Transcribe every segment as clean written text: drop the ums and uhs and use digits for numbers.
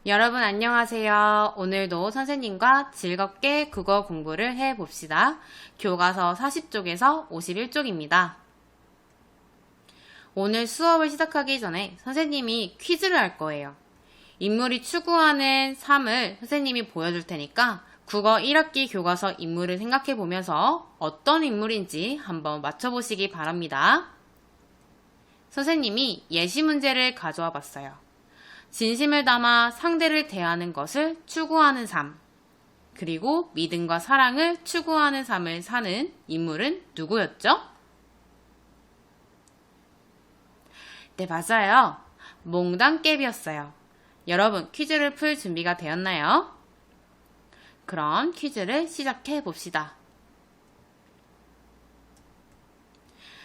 여러분 안녕하세요. 오늘도 선생님과 즐겁게 국어 공부를 해봅시다. 교과서 40쪽에서 51쪽입니다. 오늘 수업을 시작하기 전에 선생님이 퀴즈를 할 거예요. 인물이 추구하는 삶을 선생님이 보여줄 테니까 국어 1학기 교과서 인물을 생각해 보면서 어떤 인물인지 한번 맞춰보시기 바랍니다. 선생님이 예시 문제를 가져와 봤어요. 진심을 담아 상대를 대하는 것을 추구하는 삶, 그리고 믿음과 사랑을 추구하는 삶을 사는 인물은 누구였죠? 네, 맞아요. 몽당깨비였어요. 여러분, 퀴즈를 풀 준비가 되었나요? 그럼 퀴즈를 시작해 봅시다.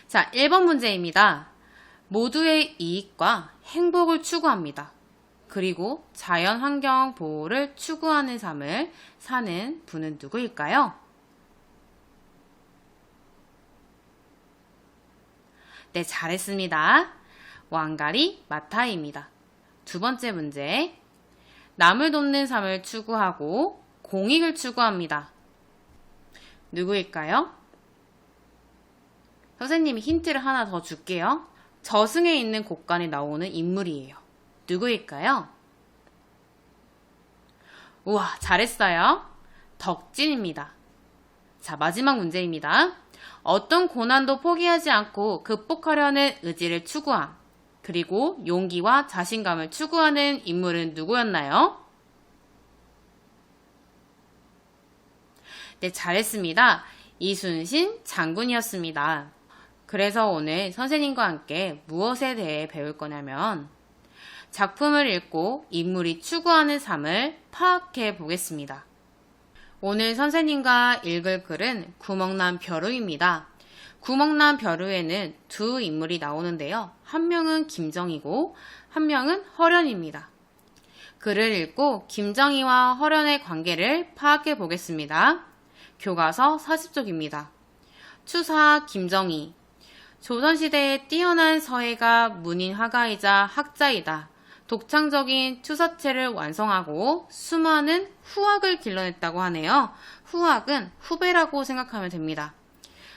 자, 1번 문제입니다. 모두의 이익과 행복을 추구합니다. 그리고 자연환경 보호를 추구하는 삶을 사는 분은 누구일까요? 네, 잘했습니다. 왕가리 마타이입니다. 두 번째 문제. 남을 돕는 삶을 추구하고 공익을 추구합니다. 누구일까요? 선생님이 힌트를 하나 더 줄게요. 저승에 있는 곳간에 나오는 인물이에요. 누구일까요? 우와, 잘했어요. 덕진입니다. 자, 마지막 문제입니다. 어떤 고난도 포기하지 않고 극복하려는 의지를 추구함, 그리고 용기와 자신감을 추구하는 인물은 누구였나요? 네, 잘했습니다. 이순신 장군이었습니다. 그래서 오늘 선생님과 함께 무엇에 대해 배울 거냐면 작품을 읽고 인물이 추구하는 삶을 파악해 보겠습니다. 오늘 선생님과 읽을 글은 구멍난 벼루입니다. 구멍난 벼루에는 두 인물이 나오는데요. 한 명은 김정희고 한 명은 허련입니다. 글을 읽고 김정희와 허련의 관계를 파악해 보겠습니다. 교과서 40쪽입니다. 추사 김정희. 조선시대에 뛰어난 서예가 문인 화가이자 학자이다. 독창적인 추사체를 완성하고 수많은 후학을 길러냈다고 하네요. 후학은 후배라고 생각하면 됩니다.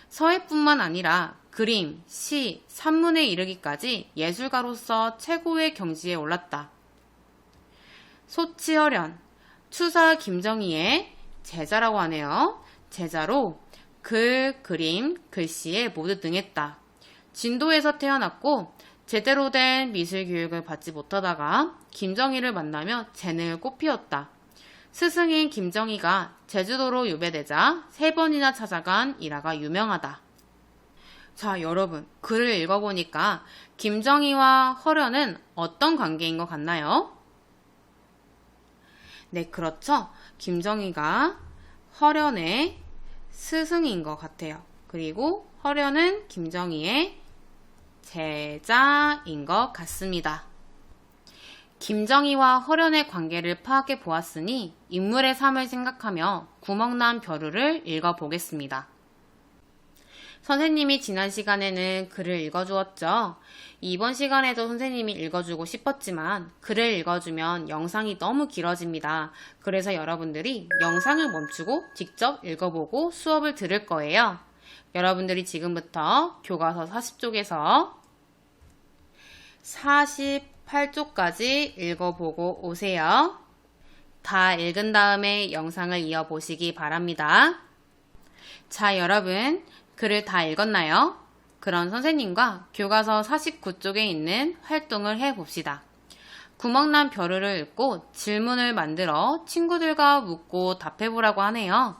서예뿐만 아니라 그림, 시, 산문에 이르기까지 예술가로서 최고의 경지에 올랐다. 소치허련, 추사 김정희의 제자라고 하네요. 제자로 글, 그림, 글씨에 모두 능했다. 진도에서 태어났고 제대로 된 미술 교육을 받지 못하다가 김정희를 만나며 재능을 꽃피웠다. 스승인 김정희가 제주도로 유배되자 3번이나 찾아간 일화가 유명하다. 자, 여러분, 글을 읽어보니까 김정희와 허련은 어떤 관계인 것 같나요? 네, 그렇죠. 김정희가 허련의 스승인 것 같아요. 그리고 허련은 김정희의 제자인 것 같습니다. 김정희와 허련의 관계를 파악해 보았으니 인물의 삶을 생각하며 구멍난 벼루를 읽어보겠습니다. 선생님이 지난 시간에는 글을 읽어주었죠. 이번 시간에도 선생님이 읽어주고 싶었지만 글을 읽어주면 영상이 너무 길어집니다. 그래서 여러분들이 영상을 멈추고 직접 읽어보고 수업을 들을 거예요. 여러분들이 지금부터 교과서 40쪽에서 48쪽까지 읽어보고 오세요. 다 읽은 다음에 영상을 이어보시기 바랍니다. 자, 여러분, 글을 다 읽었나요? 그럼 선생님과 교과서 49쪽에 있는 활동을 해봅시다. 구멍난 벼루를 읽고 질문을 만들어 친구들과 묻고 답해보라고 하네요.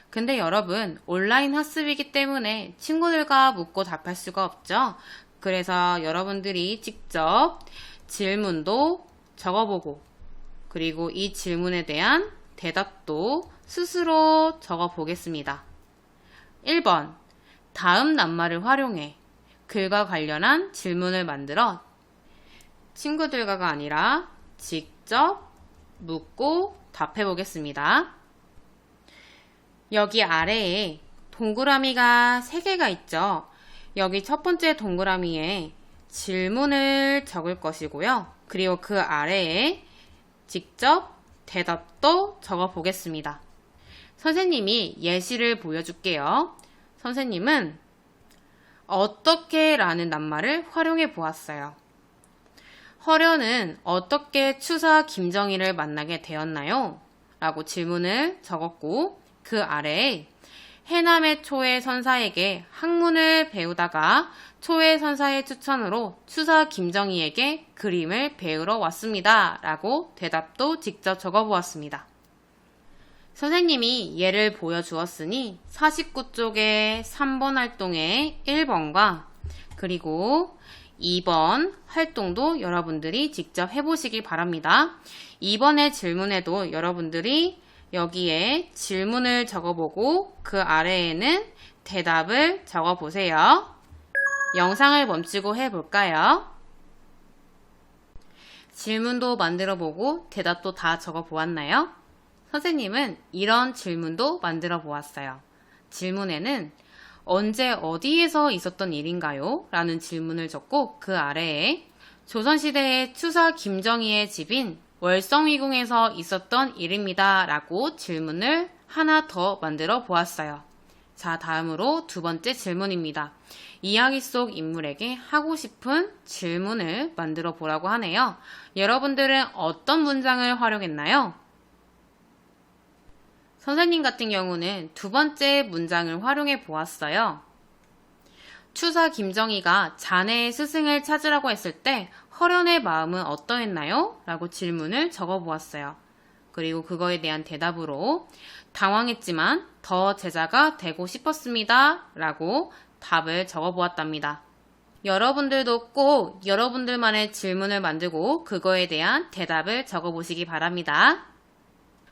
근데 여러분, 온라인 학습이기 때문에 친구들과 묻고 답할 수가 없죠? 그래서 여러분들이 직접 질문도 적어보고 그리고 이 질문에 대한 대답도 스스로 적어보겠습니다. 1번, 다음 낱말을 활용해 글과 관련한 질문을 만들어 친구들과가 아니라 직접 묻고 답해보겠습니다. 여기 아래에 동그라미가 3개가 있죠. 여기 첫 번째 동그라미에 질문을 적을 것이고요. 그리고 그 아래에 직접 대답도 적어 보겠습니다. 선생님이 예시를 보여줄게요. 선생님은 어떻게 라는 낱말을 활용해 보았어요. 허련은 어떻게 추사 김정희를 만나게 되었나요? 라고 질문을 적었고 그 아래에 해남의 초회 선사에게 학문을 배우다가 초회 선사의 추천으로 추사 김정희에게 그림을 배우러 왔습니다. 라고 대답도 직접 적어보았습니다. 선생님이 예를 보여주었으니 49쪽의 3번 활동의 1번과 그리고 2번 활동도 여러분들이 직접 해보시길 바랍니다. 2번의 질문에도 여러분들이 여기에 질문을 적어보고 그 아래에는 대답을 적어보세요. 영상을 멈추고 해볼까요? 질문도 만들어보고 대답도 다 적어보았나요? 선생님은 이런 질문도 만들어 보았어요. 질문에는 언제 어디에서 있었던 일인가요? 라는 질문을 적고 그 아래에 조선시대의 추사 김정희의 집인 월성위궁에서 있었던 일입니다. 라고 질문을 하나 더 만들어 보았어요. 자, 다음으로 두 번째 질문입니다. 이야기 속 인물에게 하고 싶은 질문을 만들어 보라고 하네요. 여러분들은 어떤 문장을 활용했나요? 선생님 같은 경우는 두 번째 문장을 활용해 보았어요. 추사 김정희가 자네의 스승을 찾으라고 했을 때 허련의 마음은 어떠했나요? 라고 질문을 적어 보았어요. 그리고 그거에 대한 대답으로 당황했지만 더 제자가 되고 싶었습니다. 라고 답을 적어 보았답니다. 여러분들도 꼭 여러분들만의 질문을 만들고 그거에 대한 대답을 적어 보시기 바랍니다.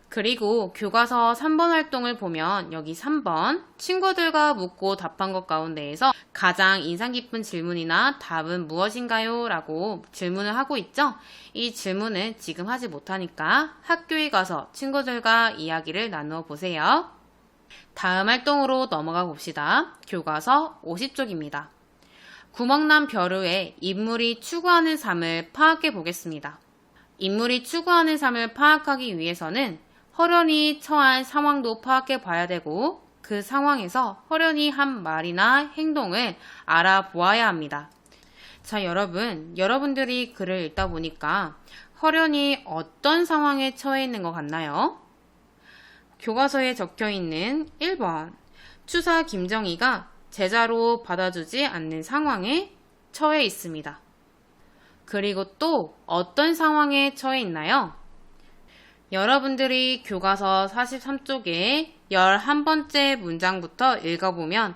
그리고 교과서 3번 활동을 보면 여기 3번 친구들과 묻고 답한 것 가운데에서 가장 인상 깊은 질문이나 답은 무엇인가요? 라고 질문을 하고 있죠. 이 질문은 지금 하지 못하니까 학교에 가서 친구들과 이야기를 나누어 보세요. 다음 활동으로 넘어가 봅시다. 교과서 50쪽입니다. 구멍난 벼루에 인물이 추구하는 삶을 파악해 보겠습니다. 인물이 추구하는 삶을 파악하기 위해서는 허련이 처한 상황도 파악해 봐야 되고 그 상황에서 허련이 한 말이나 행동을 알아보아야 합니다. 자, 여러분들이 글을 읽다 보니까 허련이 어떤 상황에 처해 있는 것 같나요? 교과서에 적혀 있는 1번 추사 김정희가 제자로 받아주지 않는 상황에 처해 있습니다. 그리고 또 어떤 상황에 처해 있나요? 여러분들이 교과서 43쪽에 11번째 문장부터 읽어보면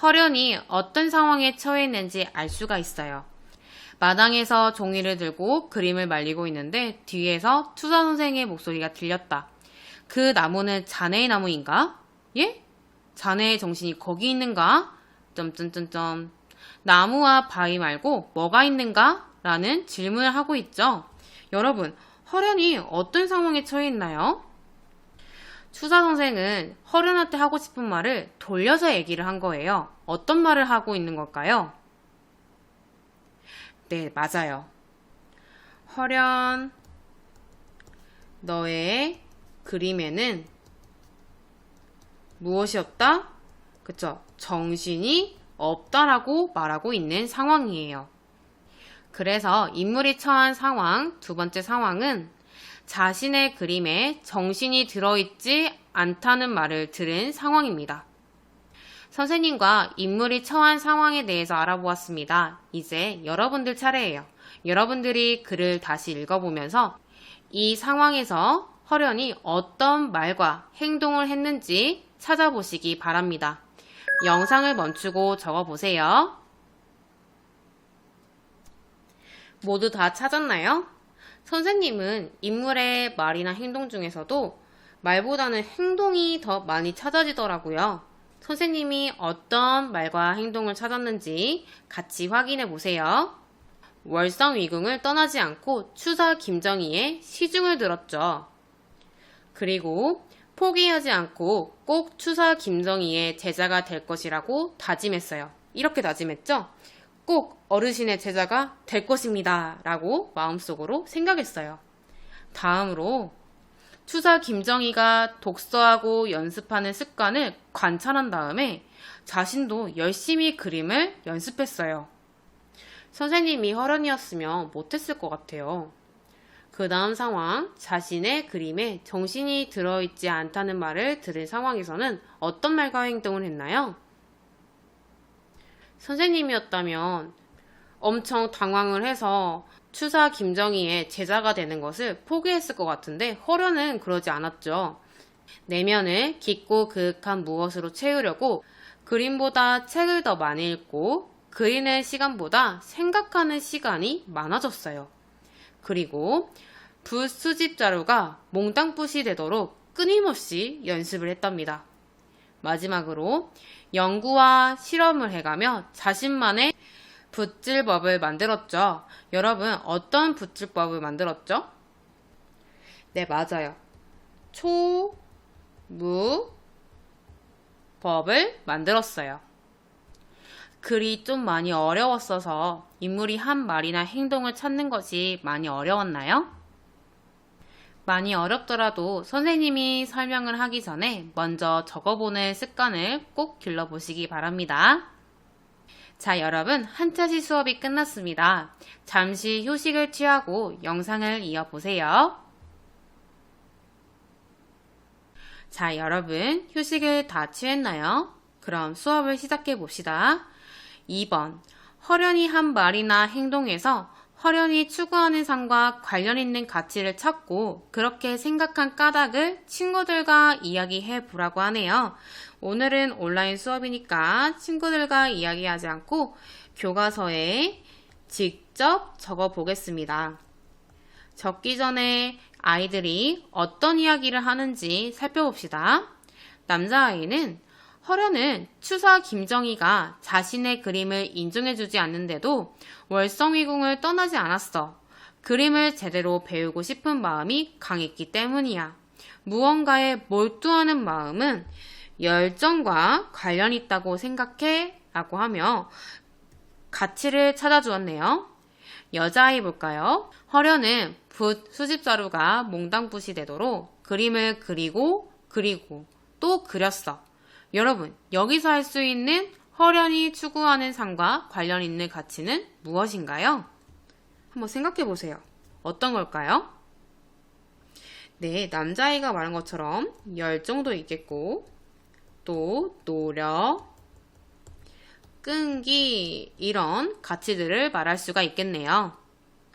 허련이 어떤 상황에 처해 있는지 알 수가 있어요. 마당에서 종이를 들고 그림을 말리고 있는데 뒤에서 투사 선생의 목소리가 들렸다. 그 나무는 자네의 나무인가? 예? 자네의 정신이 거기 있는가? 점점점점. 나무와 바위 말고 뭐가 있는가? 라는 질문을 하고 있죠. 여러분, 허련이 어떤 상황에 처해 있나요? 추사 선생은 허련한테 하고 싶은 말을 돌려서 얘기를 한 거예요. 어떤 말을 하고 있는 걸까요? 네, 맞아요. 허련, 너의 그림에는 무엇이 없다? 그쵸? 정신이 없다라고 말하고 있는 상황이에요. 그래서 인물이 처한 상황, 두 번째 상황은 자신의 그림에 정신이 들어있지 않다는 말을 들은 상황입니다. 선생님과 인물이 처한 상황에 대해서 알아보았습니다. 이제 여러분들 차례예요. 여러분들이 글을 다시 읽어보면서 이 상황에서 허련이 어떤 말과 행동을 했는지 찾아보시기 바랍니다. 영상을 멈추고 적어보세요. 모두 다 찾았나요? 선생님은 인물의 말이나 행동 중에서도 말보다는 행동이 더 많이 찾아지더라고요. 선생님이 어떤 말과 행동을 찾았는지 같이 확인해 보세요. 월성위궁을 떠나지 않고 추사 김정희의 시중을 들었죠. 그리고 포기하지 않고 꼭 추사 김정희의 제자가 될 것이라고 다짐했어요. 이렇게 다짐했죠? 꼭 어르신의 제자가 될 것입니다. 라고 마음속으로 생각했어요. 다음으로 추사 김정희가 독서하고 연습하는 습관을 관찰한 다음에 자신도 열심히 그림을 연습했어요. 선생님이 허련이었으면 못했을 것 같아요. 그 다음 상황, 자신의 그림에 정신이 들어있지 않다는 말을 들은 상황에서는 어떤 말과 행동을 했나요? 선생님이었다면 엄청 당황을 해서 추사 김정희의 제자가 되는 것을 포기했을 것 같은데 허련은 그러지 않았죠. 내면을 깊고 그윽한 무엇으로 채우려고 그림보다 책을 더 많이 읽고 그리는 시간보다 생각하는 시간이 많아졌어요. 그리고 붓 수집 자루가 몽땅붓이 되도록 끊임없이 연습을 했답니다. 마지막으로 연구와 실험을 해가며 자신만의 붓질법을 만들었죠. 여러분, 어떤 붓질법을 만들었죠? 네, 맞아요. 초무법을 만들었어요. 글이 좀 많이 어려웠어서 인물이 한 말이나 행동을 찾는 것이 많이 어려웠나요? 많이 어렵더라도 선생님이 설명을 하기 전에 먼저 적어보는 습관을 꼭 길러보시기 바랍니다. 자, 여러분, 한차시 수업이 끝났습니다. 잠시 휴식을 취하고 영상을 이어보세요. 자, 여러분, 휴식을 다 취했나요? 그럼 수업을 시작해 봅시다. 2번, 허련히 한 말이나 행동에서 허련히 추구하는 삶과 관련 있는 가치를 찾고 그렇게 생각한 까닭을 친구들과 이야기해 보라고 하네요. 오늘은 온라인 수업이니까 친구들과 이야기하지 않고 교과서에 직접 적어 보겠습니다. 적기 전에 아이들이 어떤 이야기를 하는지 살펴봅시다. 남자아이는 허련은 추사 김정희가 자신의 그림을 인정해주지 않는데도 월성위궁을 떠나지 않았어. 그림을 제대로 배우고 싶은 마음이 강했기 때문이야. 무언가에 몰두하는 마음은 열정과 관련 있다고 생각해 라고 하며 가치를 찾아주었네요. 여자아이 볼까요? 허련은 붓 수집자루가 몽땅붓이 되도록 그림을 그리고 또 그렸어. 여러분, 여기서 할 수 있는 허련히 추구하는 삶과 관련 있는 가치는 무엇인가요? 한번 생각해 보세요. 어떤 걸까요? 네, 남자아이가 말한 것처럼 열정도 있겠고 또 노력, 끈기 이런 가치들을 말할 수가 있겠네요.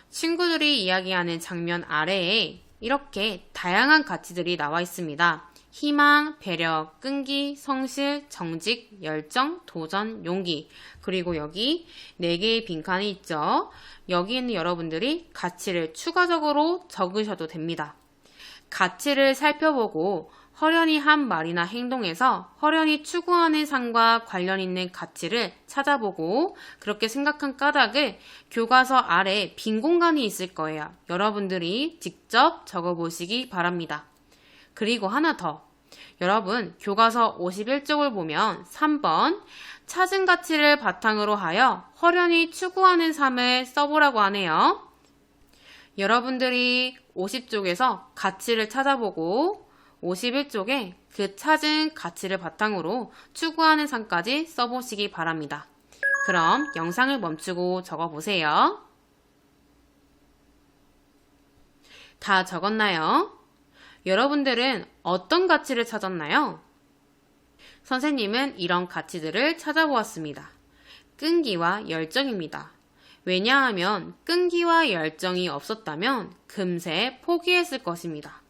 친구들이 이야기하는 장면 아래에 이렇게 다양한 가치들이 나와 있습니다. 희망, 배려, 끈기, 성실, 정직, 열정, 도전, 용기. 그리고 여기 4개의 빈칸이 있죠. 여기 있는 여러분들이 가치를 추가적으로 적으셔도 됩니다. 가치를 살펴보고 허련히 한 말이나 행동에서 허련히 추구하는 삶과 관련 있는 가치를 찾아보고 그렇게 생각한 까닭을 교과서 아래 빈 공간이 있을 거예요. 여러분들이 직접 적어보시기 바랍니다. 그리고 하나 더. 여러분, 교과서 51쪽을 보면 3번 찾은 가치를 바탕으로 하여 허련히 추구하는 삶을 써보라고 하네요. 여러분들이 50쪽에서 가치를 찾아보고 51쪽에 그 찾은 가치를 바탕으로 추구하는 삶까지 써보시기 바랍니다. 그럼 영상을 멈추고 적어보세요. 다 적었나요? 여러분들은 어떤 가치를 찾았나요? 선생님은 이런 가치들을 찾아보았습니다. 끈기와 열정입니다. 왜냐하면 끈기와 열정이 없었다면 금세 포기했을 것입니다.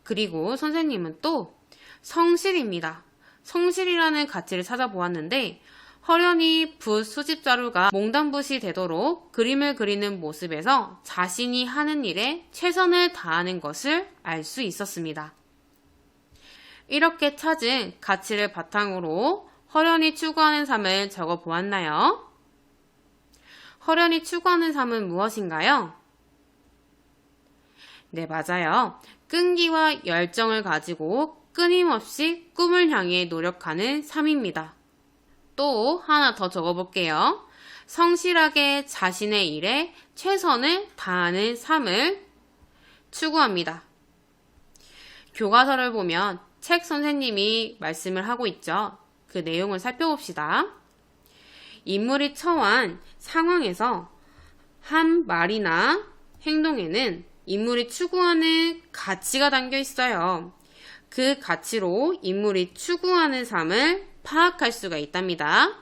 그리고 선생님은 또 성실입니다. 성실이라는 가치를 찾아보았는데 허련히 붓 수집자루가 몽땅붓이 되도록 그림을 그리는 모습에서 자신이 하는 일에 최선을 다하는 것을 알 수 있었습니다. 이렇게 찾은 가치를 바탕으로 허련히 추구하는 삶을 적어보았나요? 허련히 추구하는 삶은 무엇인가요? 네, 맞아요. 끈기와 열정을 가지고 끊임없이 꿈을 향해 노력하는 삶입니다. 또 하나 더 적어볼게요. 성실하게 자신의 일에 최선을 다하는 삶을 추구합니다. 교과서를 보면 책 선생님이 말씀을 하고 있죠. 그 내용을 살펴봅시다. 인물이 처한 상황에서 한 말이나 행동에는 인물이 추구하는 가치가 담겨 있어요. 그 가치로 인물이 추구하는 삶을 파악할 수가 있답니다.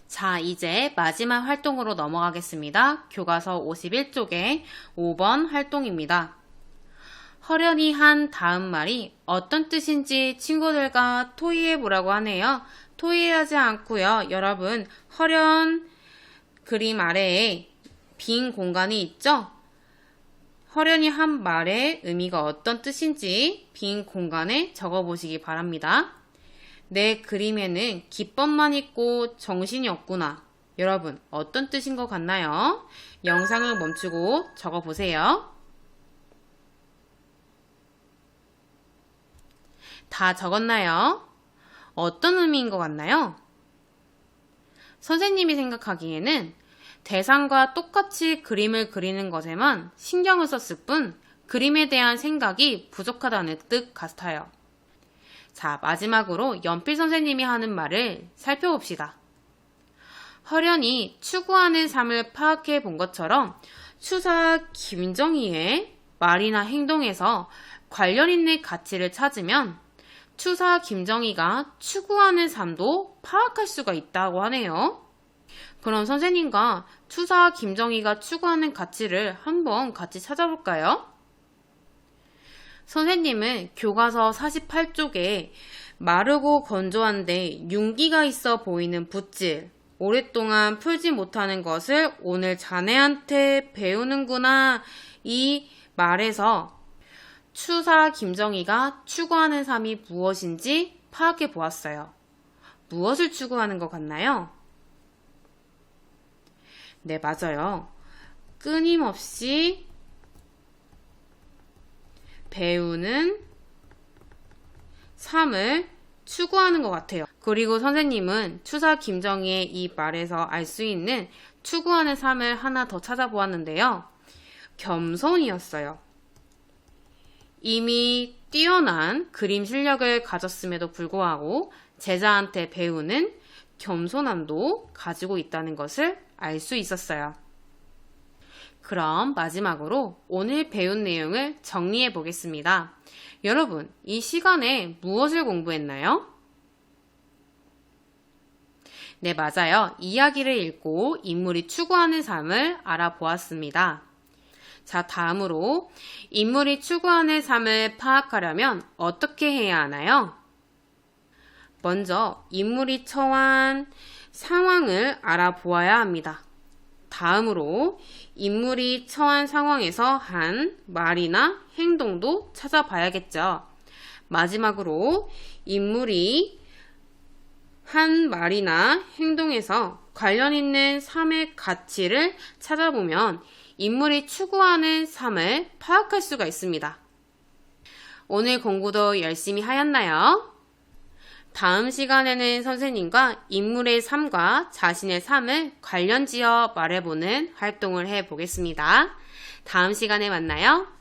자, 이제 마지막 활동으로 넘어가겠습니다. 교과서 51쪽의 5번 활동입니다. 허련히 한 다음 말이 어떤 뜻인지 친구들과 토의해 보라고 하네요. 토의하지 않고요. 여러분, 허련 그림 아래에 빈 공간이 있죠? 허련히 한 말의 의미가 어떤 뜻인지 빈 공간에 적어 보시기 바랍니다. 내 그림에는 기법만 있고 정신이 없구나. 여러분, 어떤 뜻인 것 같나요? 영상을 멈추고 적어 보세요. 다 적었나요? 어떤 의미인 것 같나요? 선생님이 생각하기에는 대상과 똑같이 그림을 그리는 것에만 신경을 썼을 뿐 그림에 대한 생각이 부족하다는 뜻 같아요. 자, 마지막으로 연필 선생님이 하는 말을 살펴봅시다. 허련히 추구하는 삶을 파악해 본 것처럼 추사 김정희의 말이나 행동에서 관련 있는 가치를 찾으면 추사 김정희가 추구하는 삶도 파악할 수가 있다고 하네요. 그럼 선생님과 추사 김정희가 추구하는 가치를 한번 같이 찾아볼까요? 선생님은 교과서 48쪽에 마르고 건조한데 윤기가 있어 보이는 붓질, 오랫동안 풀지 못하는 것을 오늘 자네한테 배우는구나. 이 말에서 추사 김정희가 추구하는 삶이 무엇인지 파악해 보았어요. 무엇을 추구하는 것 같나요? 네, 맞아요. 끊임없이 배우는 삶을 추구하는 것 같아요. 그리고 선생님은 추사 김정희의 이 말에서 알 수 있는 추구하는 삶을 하나 더 찾아보았는데요. 겸손이었어요. 이미 뛰어난 그림 실력을 가졌음에도 불구하고 제자한테 배우는 겸손함도 가지고 있다는 것을 알 수 있었어요. 그럼 마지막으로 오늘 배운 내용을 정리해 보겠습니다. 여러분, 이 시간에 무엇을 공부했나요? 네, 맞아요. 이야기를 읽고 인물이 추구하는 삶을 알아보았습니다. 자, 다음으로 인물이 추구하는 삶을 파악하려면 어떻게 해야 하나요? 먼저 인물이 처한 상황을 알아보아야 합니다. 다음으로 인물이 처한 상황에서 한 말이나 행동도 찾아봐야겠죠. 마지막으로 인물이 한 말이나 행동에서 관련 있는 삶의 가치를 찾아보면 인물이 추구하는 삶을 파악할 수가 있습니다. 오늘 공부도 열심히 하였나요? 다음 시간에는 선생님과 인물의 삶과 자신의 삶을 관련지어 말해보는 활동을 해보겠습니다. 다음 시간에 만나요.